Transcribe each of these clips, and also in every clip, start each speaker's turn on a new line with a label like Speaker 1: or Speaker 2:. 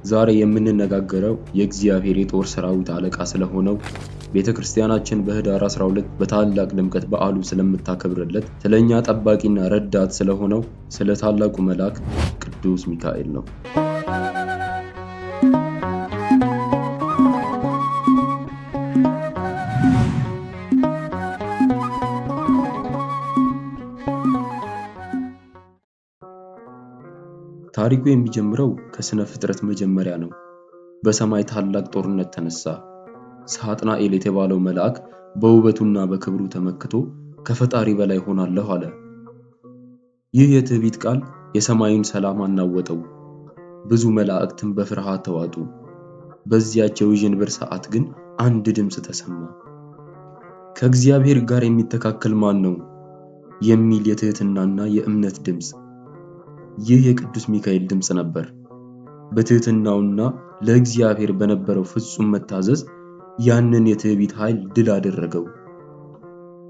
Speaker 1: ዛሬ የምንነጋገረው የእግዚአብሔር የጦር ሰራዊት አለቃ ስለሆነው ቤተክርስቲያናችን በህዳር 12 በታላቅ ድምቀት በዓሉ ስለምታከብርለት ስለኛ ጠባቂና ረዳት ስለሆነው ስለ ታላቁ መልአክ ቅዱስ ሚካኤል ነው። ታሪኩ የሚጀምረው ከስነ ፍጥረት መጀመሪያ ነው። በሰማይ ታላቅ ጦርነት ተነሳ። ሳጥናኤል የተባለው መልአክ በውበቱና በክብሩ ተመክቶ ከፈጣሪ በላይ ሆናለሁ አለ። ይህ የትዕቢት ቃል የሰማዩን ሰላም አናወጠው። ብዙ መላእክትም በፍርሃት ተዋጡ። በዚያች የውዥንብር ሰዓት ግን አንድ ድምፅ ተሰማ። ከእግዚአብሔር ጋር የሚተካከል ማን ነው? የሚል የትህትናና የእምነት ድምፅ። ይህ የቅዱስ ሚካኤል ድምፅ ነበር። በትህትናውና ለእግዚአብሔር በነበረው ፍጹም መታዘዝ ያንን የትዕቢት ኃይል ድል አደረገው።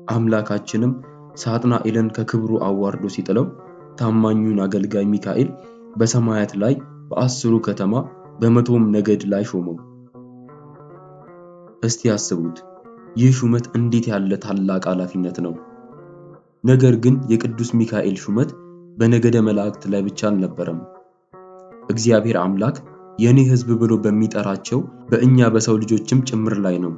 Speaker 1: አምላካችንም ሳጥናኤልን ከክብሩ አዋርዶ ሲጥለው ታማኙን አገልጋይ ሚካኤል በሰማያት ላይ በ10 ከተማ በ100 ነገድ ላይ ሾመው። እስቲ ያስቡት፣ ይህ ሹመት እንዴት ያለ ታላቅ ኃላፊነት ነው! ነገር ግን የቅዱስ ሚካኤል ሹመት በነገደ መላእክት ላይ ብቻ አልነበረም። እግዚአብሔር አምላክ የኔ ሕዝብ ብሎ በሚጠራቸው በእኛ በሰው ልጆችም ጭምር ላይ ነው።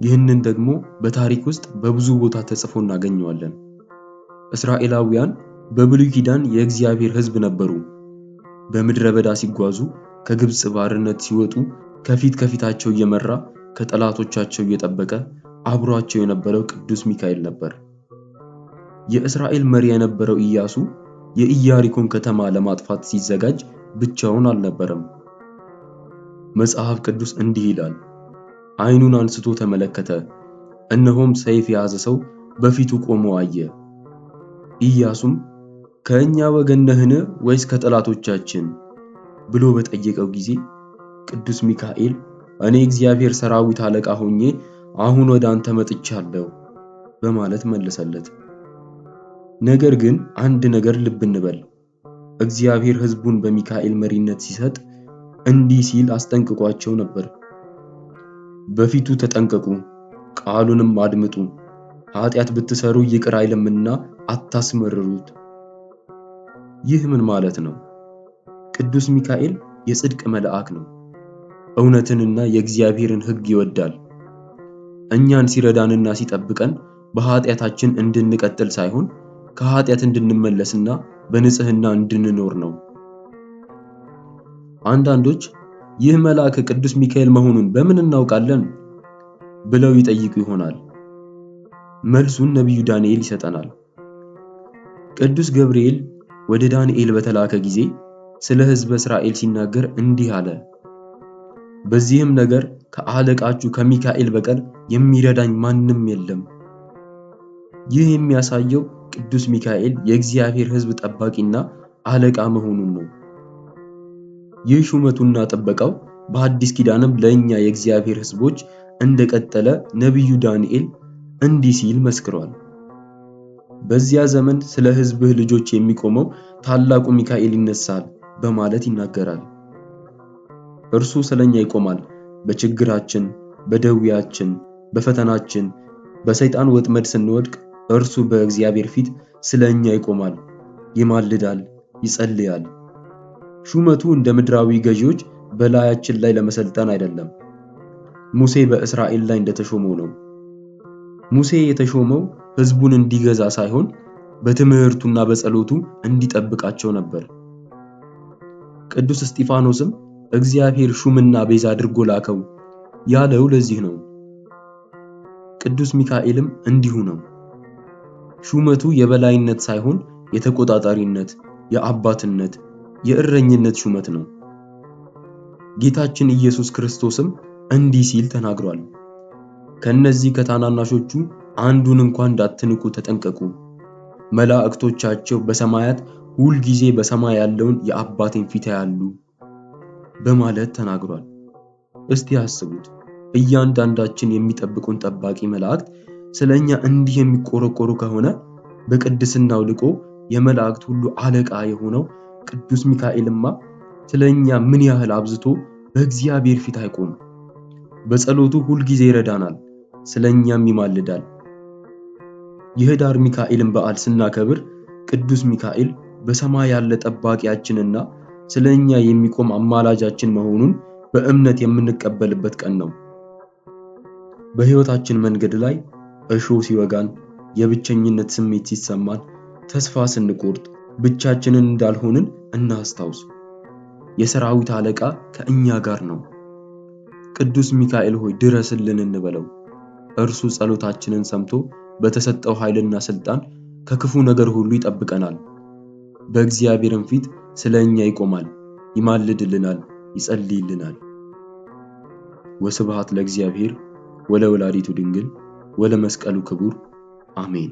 Speaker 1: ይህንን ደግሞ በታሪክ ውስጥ በብዙ ቦታ ተጽፎ እናገኘዋለን። እስራኤላውያን በብሉይ ኪዳን የእግዚአብሔር ሕዝብ ነበሩ። በምድረ በዳ ሲጓዙ፣ ከግብጽ ባርነት ሲወጡ ከፊት ከፊታቸው እየመራ ከጠላቶቻቸው እየጠበቀ አብሯቸው የነበረው ቅዱስ ሚካኤል ነበር። የእስራኤል መሪ የነበረው ኢያሱ የኢያሪኮን ከተማ ለማጥፋት ሲዘጋጅ ብቻውን አልነበረም። መጽሐፍ ቅዱስ እንዲህ ይላል፣ ዓይኑን አንስቶ ተመለከተ፣ እነሆም ሰይፍ የያዘ ሰው በፊቱ ቆሞ አየ። ኢያሱም ከእኛ ወገን ነህን ወይስ ከጠላቶቻችን ብሎ በጠየቀው ጊዜ ቅዱስ ሚካኤል እኔ እግዚአብሔር ሰራዊት አለቃ ሆኜ አሁን ወደ አንተ መጥቻለሁ በማለት መለሰለት። ነገር ግን አንድ ነገር ልብ እንበል። እግዚአብሔር ሕዝቡን በሚካኤል መሪነት ሲሰጥ እንዲህ ሲል አስጠንቅቋቸው ነበር። በፊቱ ተጠንቀቁ፣ ቃሉንም አድምጡ፣ ኃጢአት ብትሰሩ ይቅር አይልምና አታስመርሩት። ይህ ምን ማለት ነው? ቅዱስ ሚካኤል የጽድቅ መልአክ ነው። እውነትንና የእግዚአብሔርን ሕግ ይወዳል። እኛን ሲረዳንና ሲጠብቀን በኃጢአታችን እንድንቀጥል ሳይሆን ከኃጢአት እንድንመለስና በንጽህና እንድንኖር ነው። አንዳንዶች ይህ መልአክ ቅዱስ ሚካኤል መሆኑን በምን እናውቃለን ብለው ይጠይቁ ይሆናል። መልሱን ነቢዩ ዳንኤል ይሰጠናል። ቅዱስ ገብርኤል ወደ ዳንኤል በተላከ ጊዜ ስለ ሕዝበ እስራኤል ሲናገር እንዲህ አለ፣ በዚህም ነገር ከአለቃችሁ ከሚካኤል በቀር የሚረዳኝ ማንም የለም። ይህ የሚያሳየው ቅዱስ ሚካኤል የእግዚአብሔር ሕዝብ ጠባቂና አለቃ መሆኑን ነው። ይህ ሹመቱና ጥበቃው በአዲስ ኪዳንም ለእኛ የእግዚአብሔር ሕዝቦች እንደቀጠለ ነቢዩ ዳንኤል እንዲህ ሲል መስክሯል። በዚያ ዘመን ስለ ሕዝብህ ልጆች የሚቆመው ታላቁ ሚካኤል ይነሳል በማለት ይናገራል። እርሱ ስለኛ ይቆማል። በችግራችን፣ በደዌያችን፣ በፈተናችን፣ በሰይጣን ወጥመድ ስንወድቅ እርሱ በእግዚአብሔር ፊት ስለኛ ይቆማል፣ ይማልዳል፣ ይጸልያል። ሹመቱ እንደ ምድራዊ ገዢዎች በላያችን ላይ ለመሰልጠን አይደለም። ሙሴ በእስራኤል ላይ እንደተሾመው ነው። ሙሴ የተሾመው ሕዝቡን እንዲገዛ ሳይሆን በትምህርቱና በጸሎቱ እንዲጠብቃቸው ነበር። ቅዱስ እስጢፋኖስም እግዚአብሔር ሹምና ቤዛ አድርጎ ላከው ያለው ለዚህ ነው። ቅዱስ ሚካኤልም እንዲሁ ነው። ሹመቱ የበላይነት ሳይሆን የተቆጣጣሪነት፣ የአባትነት፣ የእረኝነት ሹመት ነው። ጌታችን ኢየሱስ ክርስቶስም እንዲህ ሲል ተናግሯል። ከነዚህ ከታናናሾቹ አንዱን እንኳን እንዳትንቁ ተጠንቀቁ፣ መላእክቶቻቸው በሰማያት ሁል ጊዜ በሰማይ ያለውን የአባቴን ፊት ያያሉ በማለት ተናግሯል። እስቲ አስቡት፣ እያንዳንዳችን የሚጠብቁን ጠባቂ መላእክት ስለኛ እንዲህ የሚቆረቆሩ ከሆነ በቅድስናው ልቆ የመላእክት ሁሉ አለቃ የሆነው ቅዱስ ሚካኤልማ ስለኛ ምን ያህል አብዝቶ በእግዚአብሔር ፊት አይቆም? በጸሎቱ ሁል ጊዜ ይረዳናል፣ ስለኛም ይማልዳል። የኅዳር ሚካኤልን በዓል ስናከብር ቅዱስ ሚካኤል በሰማይ ያለ ጠባቂያችንና ስለኛ የሚቆም አማላጃችን መሆኑን በእምነት የምንቀበልበት ቀን ነው። በሕይወታችን መንገድ ላይ እሾህ ሲወጋን፣ የብቸኝነት ስሜት ሲሰማን፣ ተስፋ ስንቆርጥ ብቻችንን እንዳልሆንን እናስታውስ። የሰራዊት አለቃ ከእኛ ጋር ነው። ቅዱስ ሚካኤል ሆይ ድረስልን እንበለው። እርሱ ጸሎታችንን ሰምቶ በተሰጠው ኃይልና ሥልጣን ከክፉ ነገር ሁሉ ይጠብቀናል። በእግዚአብሔርም ፊት ስለኛ ይቆማል፣ ይማልድልናል፣ ይጸልይልናል። ወስብሐት ለእግዚአብሔር ወለወላዲቱ ድንግል ወለመስቀሉ ክቡር አሜን።